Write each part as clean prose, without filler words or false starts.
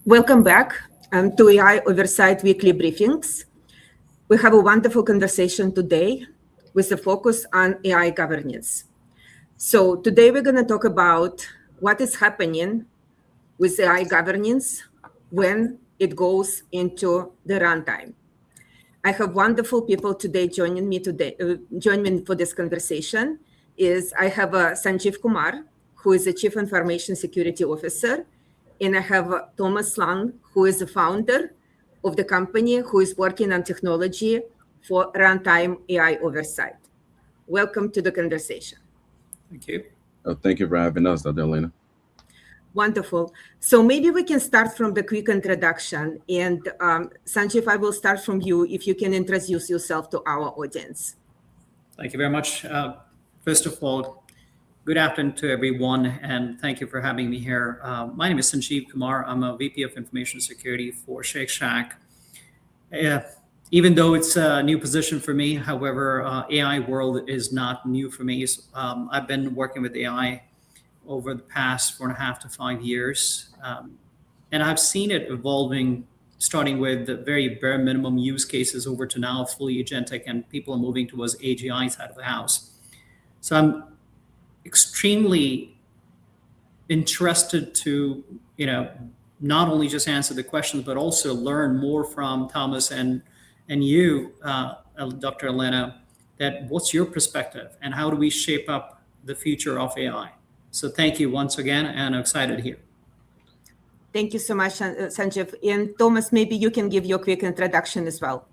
Welcome back to AI Oversight Weekly Briefings. We have a wonderful conversation today with a focus on AI governance. So today we're going to talk about what is happening with AI governance when it goes into the runtime. I have wonderful people today joining me for this conversation. I have Sanjeev Kumar, who is the Chief Information Security Officer, and I have Thomas Lang, who is the founder of the company, who is working on technology for Runtime AI Oversight. Welcome to the conversation. Thank you. Thank you for having us, Dr. Elena. Wonderful. So maybe we can start from the quick introduction. And Sanjeev, I will start from you if you can introduce yourself to our audience. Thank you very much. First of all, good afternoon to everyone, and thank you for having me here. My name is Sanjeev Kumar. I'm a VP of Information Security for Shake Shack. Even though it's a new position for me, however, AI world is not new for me. I've been working with AI over the past 4.5 to 5 years. And I've seen it evolving, starting with the very bare minimum use cases over to now fully agentic, and people are moving towards AGI side of the house. So I'm extremely interested to, not only just answer the questions, but also learn more from Thomas and you, Dr. Elena, that what's your perspective and how do we shape up the future of AI? So thank you once again, and I'm excited here. Thank you so much, Sanjeev. And Thomas, maybe you can give your quick introduction as well.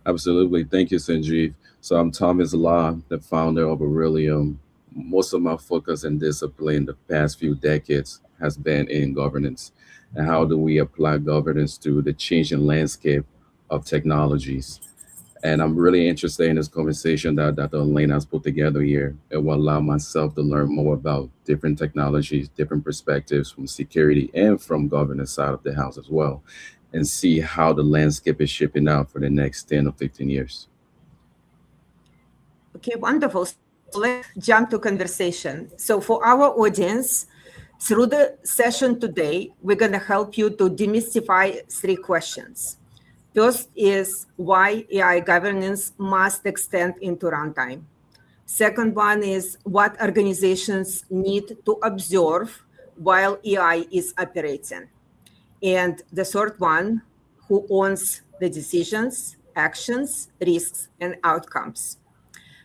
Absolutely. Thank you, Sanjeev. So I'm Thomas Law, the founder of Aurelium. Most of my focus and discipline the past few decades has been in governance. And how do we apply governance to the changing landscape of technologies? And I'm really interested in this conversation that Dr. Elena has put together here. It will allow myself to learn more about different technologies, different perspectives from security and from governance side of the house as well, and see how the landscape is shaping out for the next 10 or 15 years. Okay, wonderful. So let's jump to conversation. So for our audience, through the session today, we're going to help you to demystify 3 questions. First is why AI governance must extend into runtime. Second one is what organizations need to observe while AI is operating. And the third one, who owns the decisions, actions, risks, and outcomes.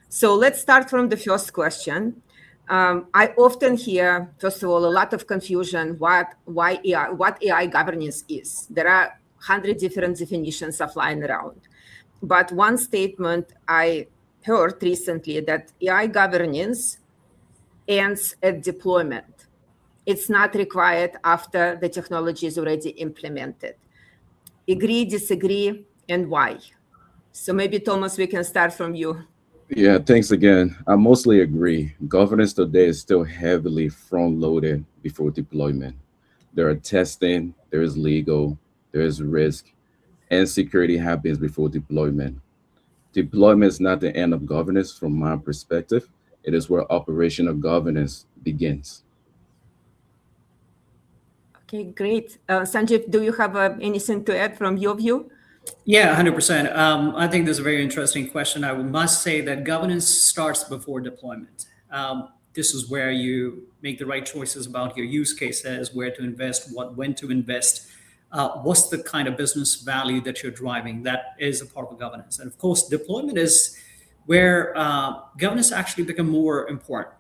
So let's start from the first question. I often hear, first of all, a lot of confusion what AI governance is. There are 100 different definitions are flying around. But one statement I heard recently that AI governance ends at deployment. It's not required after the technology is already implemented. Agree, disagree, and why? So maybe, Thomas, we can start from you. Yeah, thanks again. I mostly agree. Governance today is still heavily front-loaded before deployment. There are testing, there is legal, there is risk, and security happens before deployment. Deployment is not the end of governance from my perspective. It is where operational governance begins. Okay, great. Sanjeev, do you have anything to add from your view? Yeah, 100%. I think this is a very interesting question. I must say that governance starts before deployment. This is where you make the right choices about your use cases, where to invest, when to invest, what's the kind of business value that you're driving. That is a part of governance. And of course, deployment is where governance actually become more important.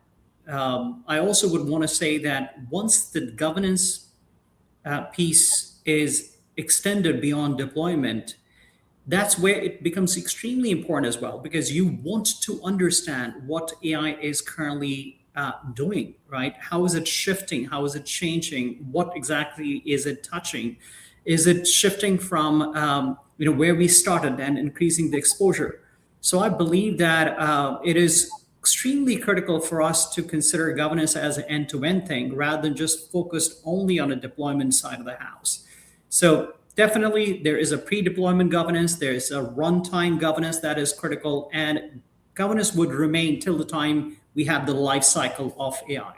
I also would want to say that once the governance piece is extended beyond deployment, that's where it becomes extremely important as well, because you want to understand what AI is currently doing, right? How is it shifting? How is it changing? What exactly is it touching? Is it shifting from where we started and increasing the exposure? So I believe that it is extremely critical for us to consider governance as an end-to-end thing rather than just focused only on a deployment side of the house. So definitely, there is a pre-deployment governance, there is a runtime governance that is critical, and governance would remain till the time we have the life cycle of AI.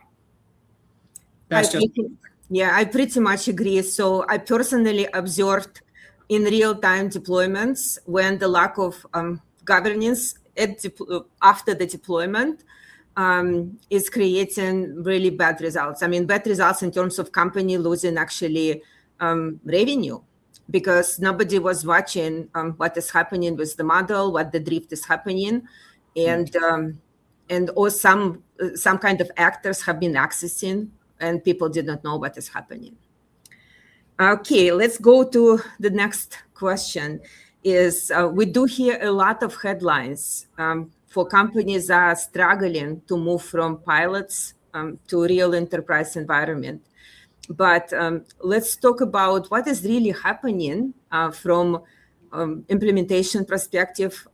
Yeah, I pretty much agree. So I personally observed in real-time deployments when the lack of governance after the deployment is creating really bad results. I mean, bad results in terms of company losing actually revenue because nobody was watching what is happening with the model, what the drift is happening, and or some kind of actors have been accessing and people did not know what is happening. Okay, let's go to the next question. We do hear a lot of headlines for companies that are struggling to move from pilots to real enterprise environment. But let's talk about what is really happening from implementation perspective,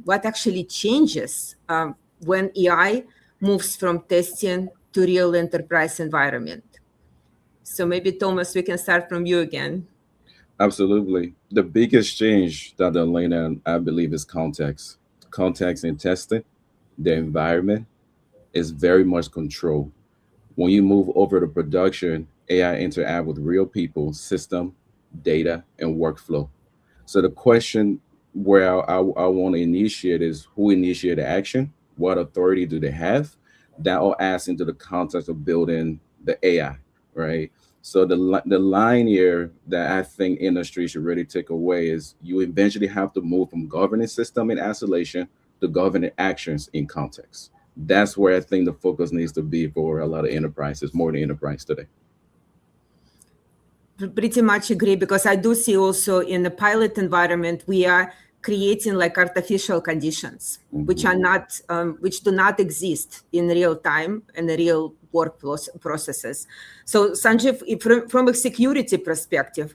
what actually changes when AI moves from testing to real enterprise environment. So maybe Thomas, we can start from you again. Absolutely. The biggest change that Elena, I believe, is context. Context in testing, the environment is very much controlled. When you move over to production, AI interact with real people, system, data, and workflow. So the question where I want to initiate is who initiated action? What authority do they have? That all adds into the context of building the AI, right? So the line here that I think industry should really take away is you eventually have to move from governing system in isolation to governing actions in context. That's where I think the focus needs to be for a lot of enterprises, more than enterprise today. Pretty much agree, because I do see also in the pilot environment, we are creating like artificial conditions, which are not, which do not exist in real time and the real work processes. So Sanjeev, from a security perspective,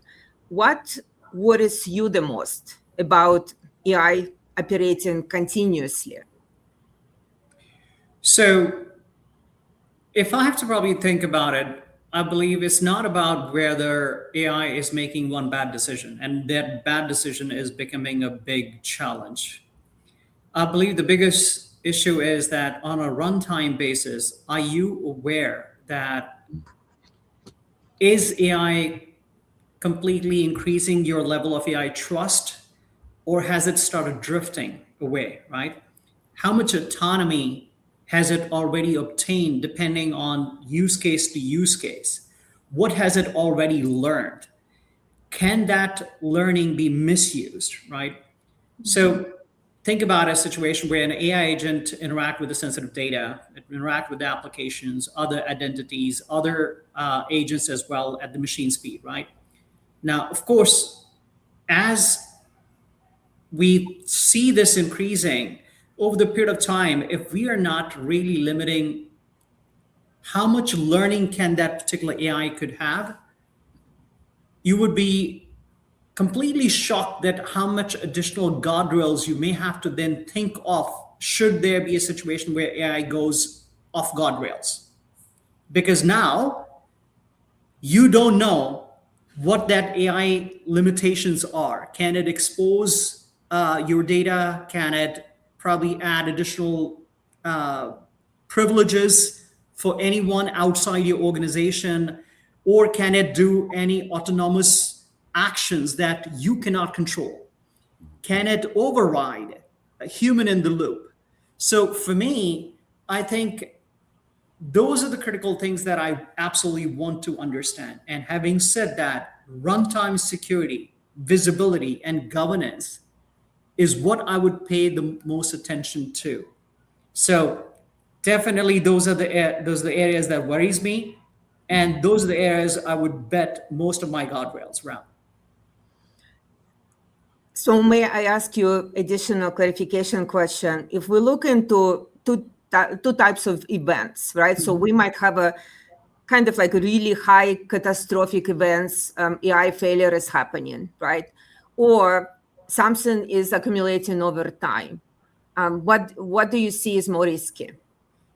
what worries you the most about AI operating continuously? So if I have to probably think about it, I believe it's not about whether AI is making one bad decision and that bad decision is becoming a big challenge. I believe the biggest issue is that on a runtime basis, are you aware that is AI completely increasing your level of AI trust, or has it started drifting away, right? How much autonomy has it already obtained depending on use case to use case? What has it already learned? Can that learning be misused, right? So think about a situation where an AI agent interact with the sensitive data, interact with the applications, other identities, other agents as well at the machine speed, right? Now, of course, as we see this increasing over the period of time, if we are not really limiting how much learning can that particular AI could have, you would be completely shocked at how much additional guardrails you may have to then think of should there be a situation where AI goes off guardrails. Because now you don't know what that AI limitations are. Can it expose your data? Can it probably add additional privileges for anyone outside your organization? Or can it do any autonomous actions that you cannot control? Can it override a human in the loop? So for me, I think those are the critical things that I absolutely want to understand. And having said that, runtime security, visibility, and governance is what I would pay the most attention to. So definitely those are the areas that worries me, and those are the areas I would bet most of my guardrails around. So may I ask you additional clarification question? If we look into two types of events, right? So we might have a kind of like a really high catastrophic events, AI failure is happening, right? Or something is accumulating over time. What do you see is more risky?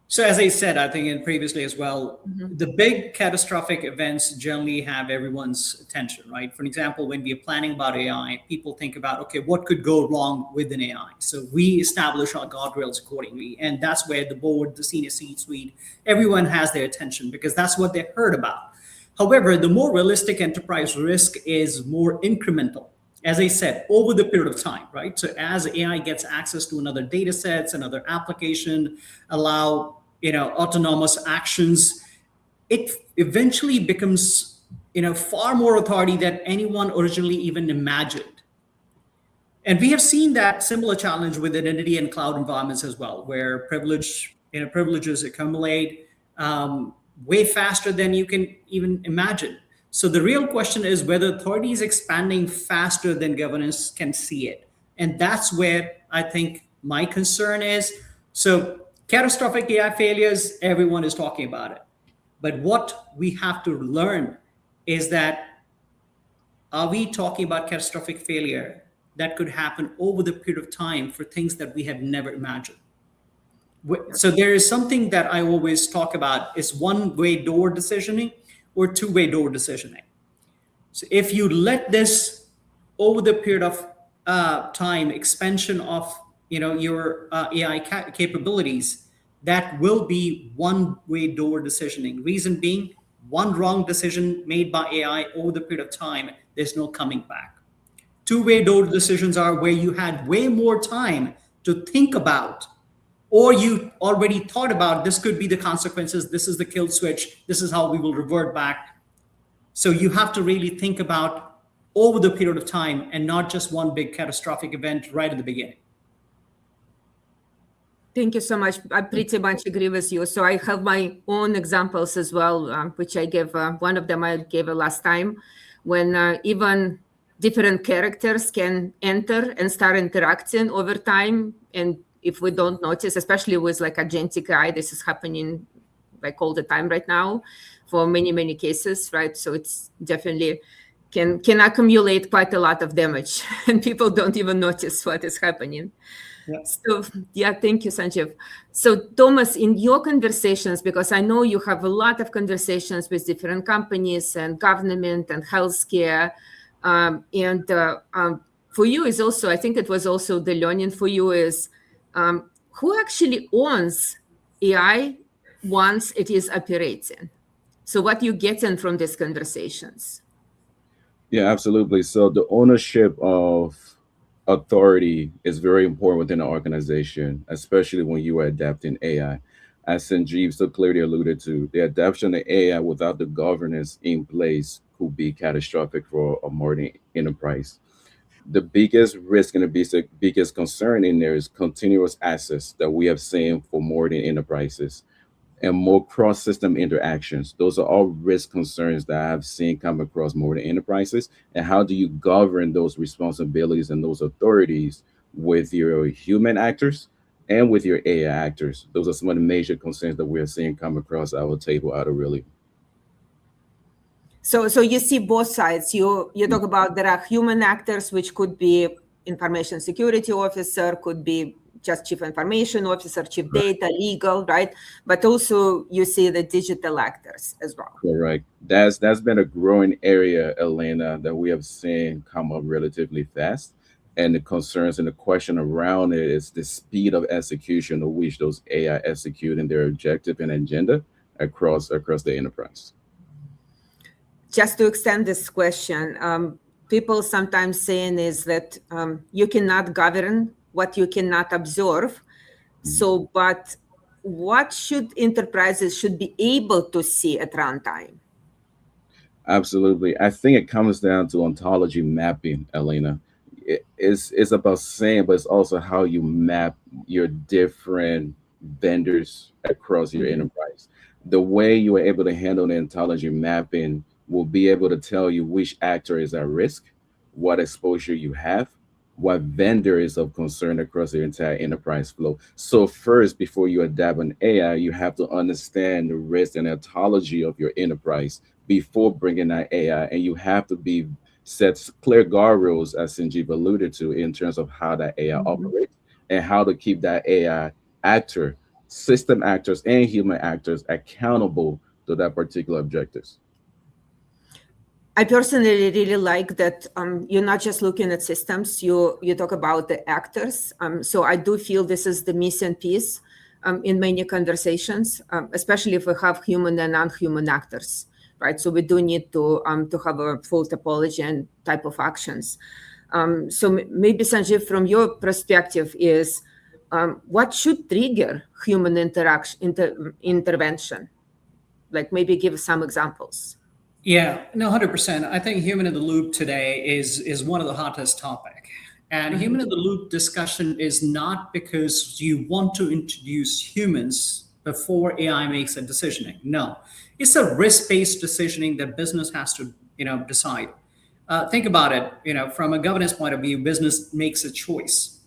So as I said, I think in previously as well, the big catastrophic events generally have everyone's attention, right? For example, when we are planning about AI, people think about, okay, what could go wrong with an AI? So we establish our guardrails accordingly. And that's where the board, the senior C-suite, everyone has their attention because that's what they heard about. However, the more realistic enterprise risk is more incremental, as I said, over the period of time, right? So as AI gets access to another data sets, another application, allow autonomous actions, it eventually becomes far more authority than anyone originally even imagined. And we have seen that similar challenge with identity and cloud environments as well, where privileges accumulate way faster than you can even imagine. So the real question is whether authority is expanding faster than governance can see it. And that's where I think my concern is. So catastrophic AI failures, everyone is talking about it. But what we have to learn is that, are we talking about catastrophic failure that could happen over the period of time for things that we have never imagined? So there is something that I always talk about is one-way door decisioning or two-way door decisioning. So if you let this over the period of time expansion of your AI capabilities, that will be one-way door decisioning. Reason being, one wrong decision made by AI over the period of time, there's no coming back. Two-way door decisions are where you had way more time to think about, or you already thought about this could be the consequences, this is the kill switch, this is how we will revert back. So you have to really think about over the period of time and not just one big catastrophic event right at the beginning. Thank you so much. I pretty much agree with you. So I have my own examples as well, which I gave. One of them I gave last time, when even different characters can enter and start interacting over time. And if we don't notice, especially with like agentic AI, this is happening like all the time right now for many, many cases, right? So it's definitely can accumulate quite a lot of damage and people don't even notice what is happening. Yeah. So, yeah, thank you, Sanjeev. So, Thomas, in your conversations, because I know you have a lot of conversations with different companies and government and healthcare, for you is also, I think it was also the learning for you is who actually owns AI once it is operating? So, what you getting from these conversations? Yeah, absolutely. So the ownership of authority is very important within an organization, especially when you are adapting AI. As Sanjeev so clearly alluded to, the adoption of AI without the governance in place could be catastrophic for a modern enterprise. The biggest risk and the biggest concern in there is continuous access that we have seen for modern enterprises and more cross-system interactions. Those are all risk concerns that I've seen come across modern enterprises. And how do you govern those responsibilities and those authorities with your human actors and with your AI actors? Those are some of the major concerns that we're seeing come across our table out of really. So you see both sides. You talk about there are human actors, which could be information security officer, could be just chief information officer, chief data, legal, right? But also you see the digital actors as well. Correct. That's been a growing area, Elena, that we have seen come up relatively fast. And the concerns and the question around it is the speed of execution of which those AI executing their objective and agenda across the enterprise. Just to extend this question, people sometimes saying is that you cannot govern what you cannot observe. So, but what should enterprises should be able to see at runtime? Absolutely. I think it comes down to ontology mapping, Elena. It's about saying, but it's also how you map your different vendors across your enterprise. The way you are able to handle the ontology mapping will be able to tell you which actor is at risk, what exposure you have, what vendor is of concern across the entire enterprise flow. So first, before you adapt an AI, you have to understand the risk and ontology of your enterprise before bringing that AI, and you have to be set clear guardrails, as Sanjeev alluded to, in terms of how that AI operates and how to keep that AI actor, system actors, and human actors accountable to that particular objectives. I personally really like that you're not just looking at systems, you talk about the actors. So I do feel this is the missing piece in many conversations, especially if we have human and non-human actors. right? So we do need to have a full topology and type of actions. So maybe Sanjeev, from your perspective, is what should trigger human intervention? Like maybe give some examples. Yeah, no, 100%. I think human in the loop today is one of the hottest topic. And human in the loop discussion is not because you want to introduce humans before AI makes a decisioning. No, it's a risk-based decisioning that business has to, decide. Think about it, from a governance point of view, business makes a choice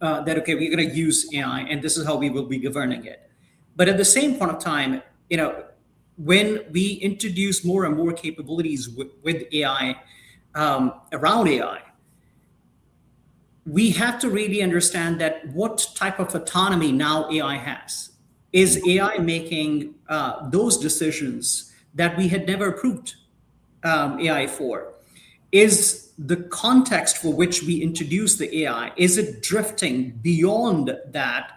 that, okay, we're going to use AI and this is how we will be governing it. But at the same point of time, when we introduce more and more capabilities with AI, around AI, we have to really understand that what type of autonomy now AI has. Is AI making those decisions that we had never approved AI for? Is the context for which we introduce the AI, is it drifting beyond that?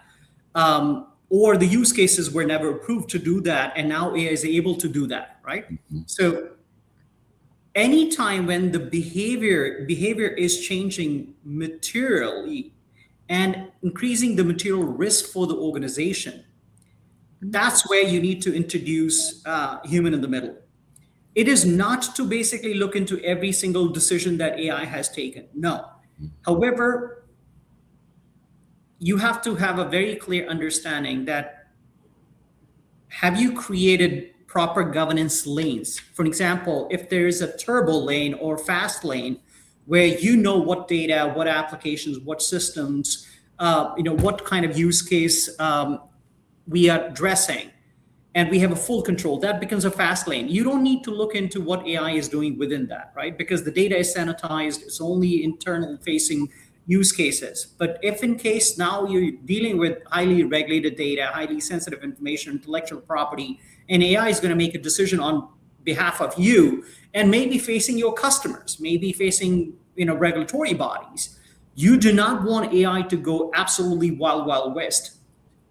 Or the use cases were never approved to do that, and now AI is able to do that, right? So anytime when the behavior is changing materially and increasing the material risk for the organization, that's where you need to introduce human in the middle. It is not to basically look into every single decision that AI has taken. No. However, you have to have a very clear understanding that have you created proper governance lanes? For example, if there is a turbo lane or fast lane where you know what data, what applications, what systems, what kind of use case we are addressing, and we have a full control, that becomes a fast lane. You don't need to look into what AI is doing within that, right? Because the data is sanitized, it's only internal facing use cases. But if in case now you're dealing with highly regulated data, highly sensitive information, intellectual property, and AI is going to make a decision on behalf of you and maybe facing your customers, maybe facing regulatory bodies, you do not want AI to go absolutely wild west.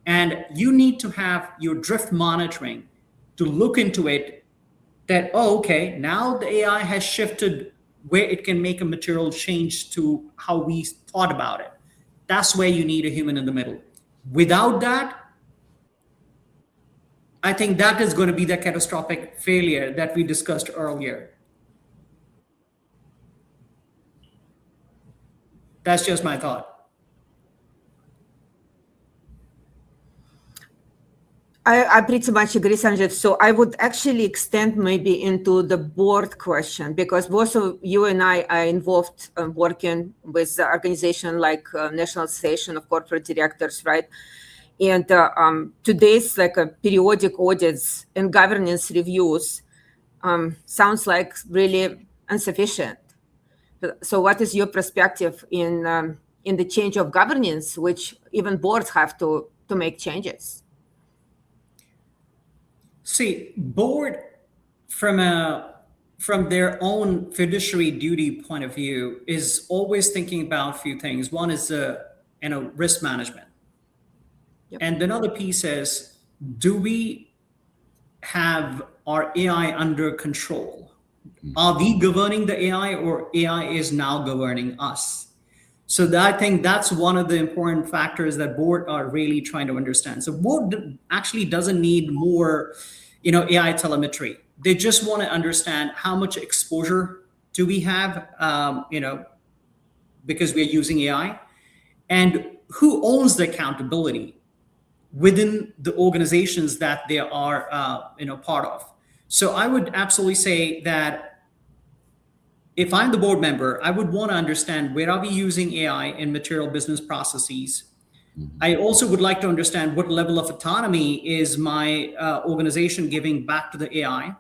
And you need to have your drift monitoring to look into it that, oh, okay, now the AI has shifted where it can make a material change to how we thought about it. That's where you need a human in the middle. Without that, I think that is going to be the catastrophic failure that we discussed earlier. That's just my thought. I pretty much agree, Sanjay. So I would actually extend maybe into the board question, because both of you and I are involved working with the organization like National Association of Corporate Directors, right? And today's like a periodic audits and governance reviews sounds like really insufficient. So what is your perspective in the change of governance, which even boards have to make changes? See, board from their own fiduciary duty point of view is always thinking about a few things. One is risk management. Yep. And another piece is, do we have our AI under control? Are we governing the AI, or AI is now governing us? So I think that's one of the important factors that board are really trying to understand. So board actually doesn't need more, AI telemetry. They just want to understand how much exposure do we have, because we are using AI, and who owns the accountability within the organizations that they are, part of. So I would absolutely say that if I'm the board member, I would want to understand, where are we using AI in material business processes? I also would like to understand what level of autonomy is my organization giving back to the AI.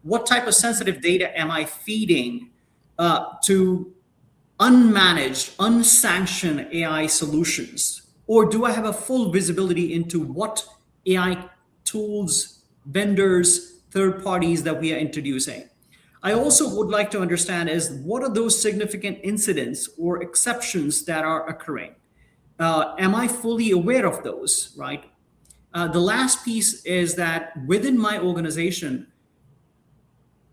What type of sensitive data am I feeding to unmanaged, unsanctioned AI solutions? Or do I have a full visibility into what AI tools, vendors, third parties that we are introducing? I also would like to understand is, what are those significant incidents or exceptions that are occurring? Am I fully aware of those, right? The last piece is that within my organization,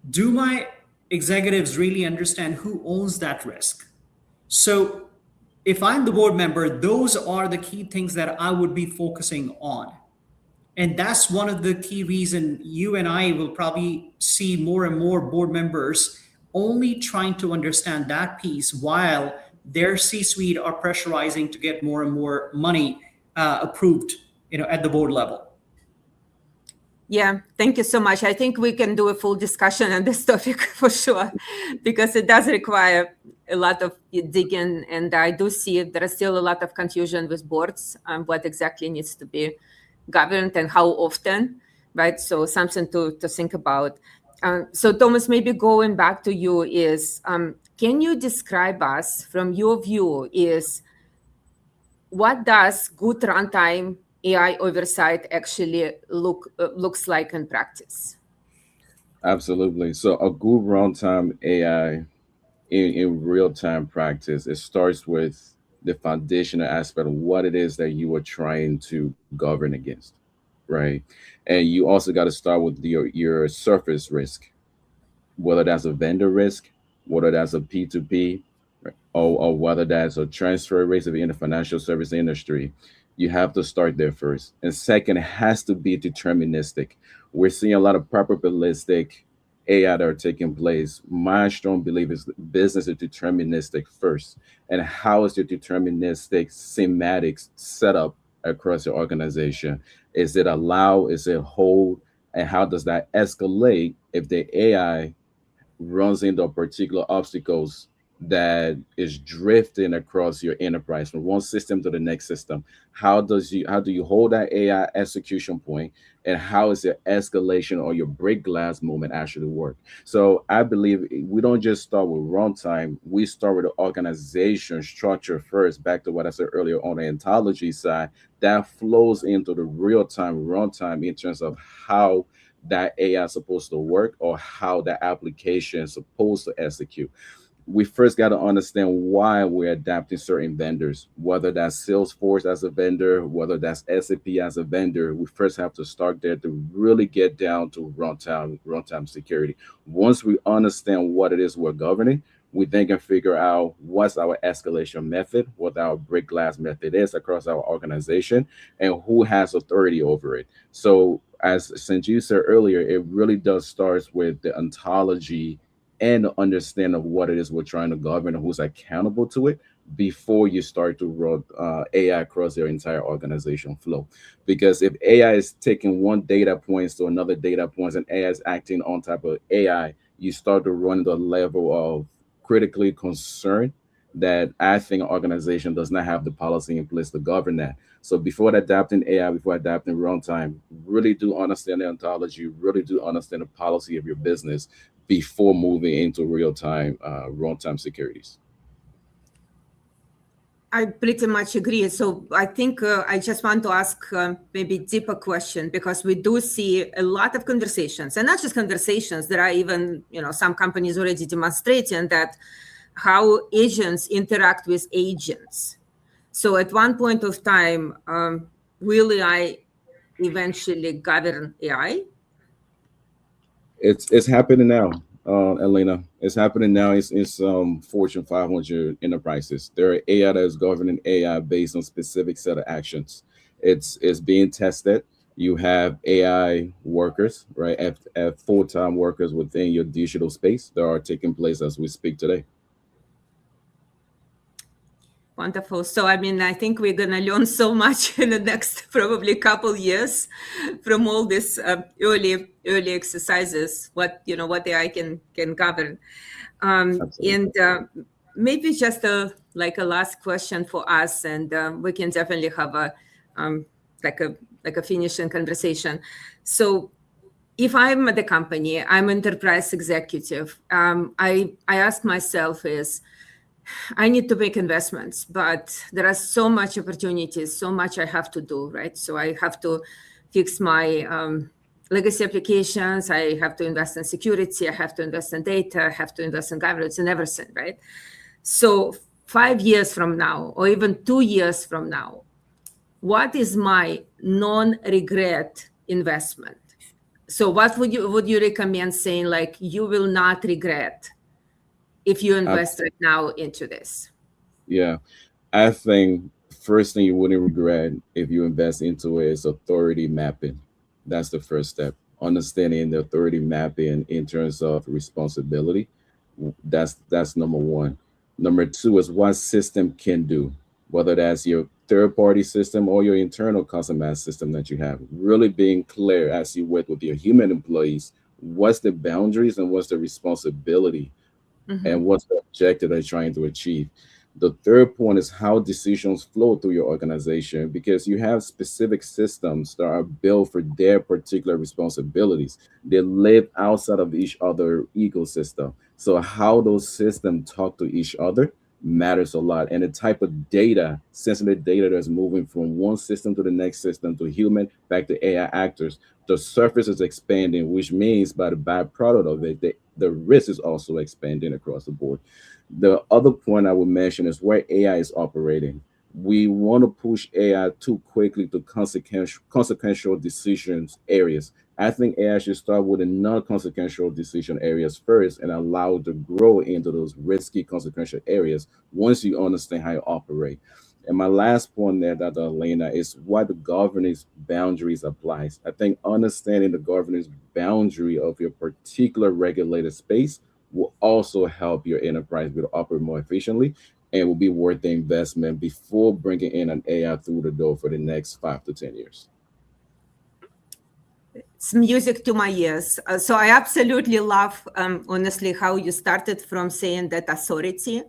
do my executives really understand who owns that risk? So if I'm the board member, those are the key things that I would be focusing on. And that's one of the key reason you and I will probably see more and more board members only trying to understand that piece while their C-suite are pressurizing to get more and more money approved, at the board level. Yeah, thank you so much. I think we can do a full discussion on this topic for sure, because it does require a lot of digging. And I do see there is still a lot of confusion with boards on what exactly needs to be governed and how often, right? So something to think about. So Thomas, maybe going back to you is, can you describe us from your view is what does good runtime AI oversight actually looks like in practice? Absolutely. So a good runtime AI in real time practice, it starts with the foundational aspect of what it is that you are trying to govern against, right? And you also got to start with your surface risk, whether that's a vendor risk, whether that's a P2P, or whether that's a transfer risk in the financial service industry. You have to start there first. And second, it has to be deterministic. We're seeing a lot of probabilistic AI that are taking place. My strong belief is that business is deterministic first. And how is your deterministic semantics set up across your organization? Is it allow? Is it hold? And how does that escalate if the AI runs into particular obstacles that is drifting across your enterprise from one system to the next system? How do you hold that AI execution point, and how is your escalation or your break glass moment actually work? So I believe we don't just start with runtime, we start with the organization structure first, back to what I said earlier on the ontology side, that flows into the real-time runtime in terms of how that AI is supposed to work or how that application is supposed to execute. We first got to understand why we're adapting certain vendors, whether that's Salesforce as a vendor, whether that's SAP as a vendor. We first have to start there to really get down to runtime security. Once we understand what it is we're governing, we then can figure out what's our escalation method, what our break glass method is across our organization, and who has authority over it. So, as Sanjeev said earlier, it really does starts with the ontology and the understanding of what it is we're trying to govern and who's accountable to it before you start to run AI across your entire organization flow. Because if AI is taking one data points to another data points and AI is acting on top of AI, you start to run the level of critically concern that I think an organization does not have the policy in place to govern that. So before adapting AI, before adapting runtime, really do understand the ontology, really do understand the policy of your business before moving into real time runtime securities. I pretty much agree. So I think I just want to ask maybe deeper question, because we do see a lot of conversations, and not just conversations. There are even some companies already demonstrating that how agents interact with agents. So at one point of time, will AI eventually govern AI? It's happening now, Elena. It's happening now. It's Fortune 500 enterprises. There are AI that is governing AI based on specific set of actions. It's being tested. You have AI workers, right? At full-time workers within your digital space that are taking place as we speak today. Wonderful. So, I mean, I think we're going to learn so much in the next probably couple years from all these early exercises. What AI can govern, Absolutely. and maybe just a last question for us, and we can definitely have a like a finishing conversation. So, if I'm at the company, I'm enterprise executive. I ask myself is, I need to make investments, but there are so much opportunities, so much I have to do, right? So I have to fix my legacy applications. I have to invest in security. I have to invest in data. I have to invest in governance and everything, right? So 5 years from now, or even 2 years from now, what is my non-regret investment? So what would you recommend saying, like, you will not regret if you invest right now into this? Yeah, I think first thing you wouldn't regret if you invest into it is authority mapping. That's the first step. Understanding the authority mapping in terms of responsibility. That's number one. Number two is what system can do, whether that's your third party system or your internal customized system that you have. Really being clear as you work with your human employees, what's the boundaries and what's the responsibility Mhm. and what's the objective they're trying to achieve. The third point is how decisions flow through your organization because you have specific systems that are built for their particular responsibilities. They live outside of each other ecosystem. So how those systems talk to each other matters a lot. And the type of data, sensitive data that's moving from one system to the next system to human back to AI actors, the surface is expanding, which means by the byproduct of it, the risk is also expanding across the board. The other point I would mention is where AI is operating. We want to push AI too quickly to consequential decisions areas. I think AI should start with the non-consequential decision areas first and allow it to grow into those risky consequential areas once you understand how you operate. And my last point there, Dr. Elena, is what the governance boundaries applies. I think understanding the governance boundary of your particular regulated space will also help your enterprise to operate more efficiently and will be worth the investment before bringing in an AI through the door for the next 5 to 10 years. It's music to my ears. So I absolutely love, honestly, how you started from saying that authority,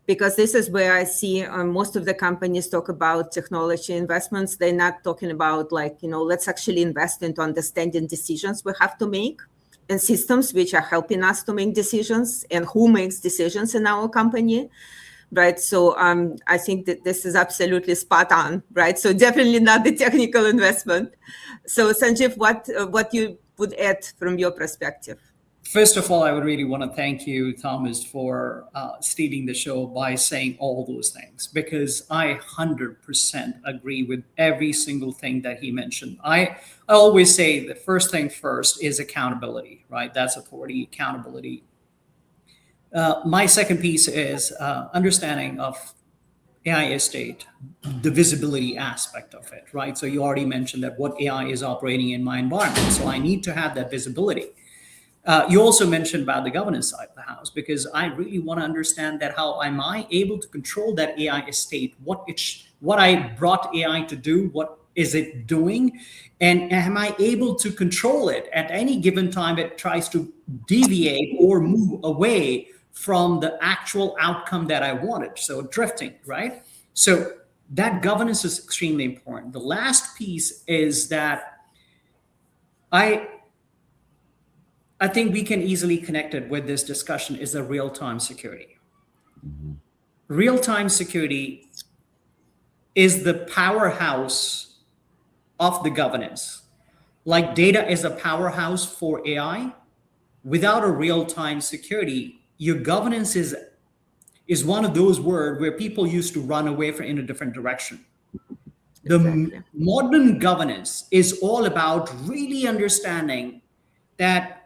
because this is where I see most of the companies talk about technology investments. They're not talking about, like, let's actually invest into understanding decisions we have to make and systems which are helping us to make decisions and who makes decisions in our company. Right. So I think that this is absolutely spot on. Right. So definitely not the technical investment. So Sanjeev, what you would add from your perspective? First of all, I would really want to thank you, Thomas, for stealing the show by saying all those things, because I 100% agree with every single thing that he mentioned. I always say the first thing first is accountability, right? That's authority, accountability. My second piece is understanding of AI estate, the visibility aspect of it, right? So you already mentioned that what AI is operating in my environment. So I need to have that visibility. You also mentioned about the governance side of the house, because I really want to understand that how am I able to control that AI estate, what I brought AI to do, what is it doing, and am I able to control it at any given time it tries to deviate or move away from the actual outcome that I wanted. So drifting, right? So that governance is extremely important. The last piece is that I I think we can easily connect it with this discussion is the real-time security. Mhm. Real-time security is the powerhouse of the governance. Like data is a powerhouse for AI, without a real-time security, your governance is one of those words where people used to run away from in a different direction. The Exactly. modern governance is all about really understanding that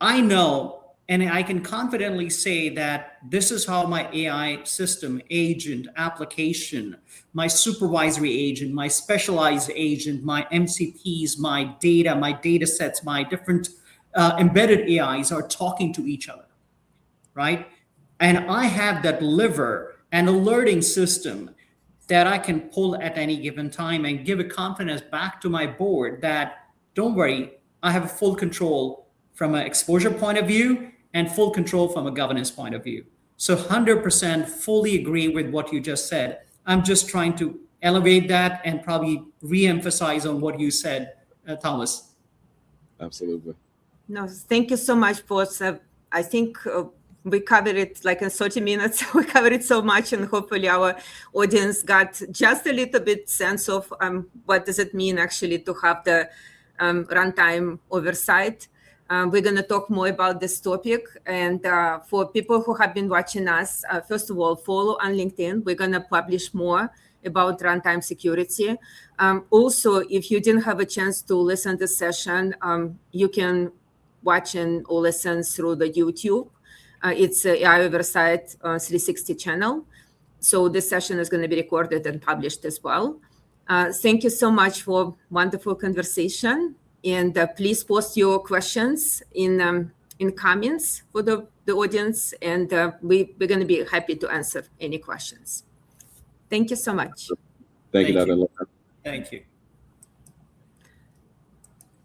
I know and I can confidently say that this is how my AI system, agent, application, my supervisory agent, my specialized agent, my MCPs, my data sets, my different embedded AIs are talking to each other, right? And I have that lever and alerting system that I can pull at any given time and give a confidence back to my board that don't worry, I have full control from an exposure point of view and full control from a governance point of view. So 100% fully agree with what you just said. I'm just trying to elevate that and probably re-emphasize on what you said, Thomas. Absolutely. No, thank you so much, boss. I think we covered it like in 30 minutes. We covered it so much, and hopefully our audience got just a little bit sense of what does it mean actually to have the runtime oversight. We're going to talk more about this topic. And for people who have been watching us, first of all, follow on LinkedIn. We're going to publish more about runtime security. Also, if you didn't have a chance to listen to the session, you can watch or listen through the YouTube. It's a AI Oversight 360 channel. So this session is going to be recorded and published as well. Thank you so much for wonderful conversation. And please post your questions in comments for the audience. And we're going to be happy to answer any questions. Thank you so much. Thank you, Thank Dr. you. Lara. Thank you.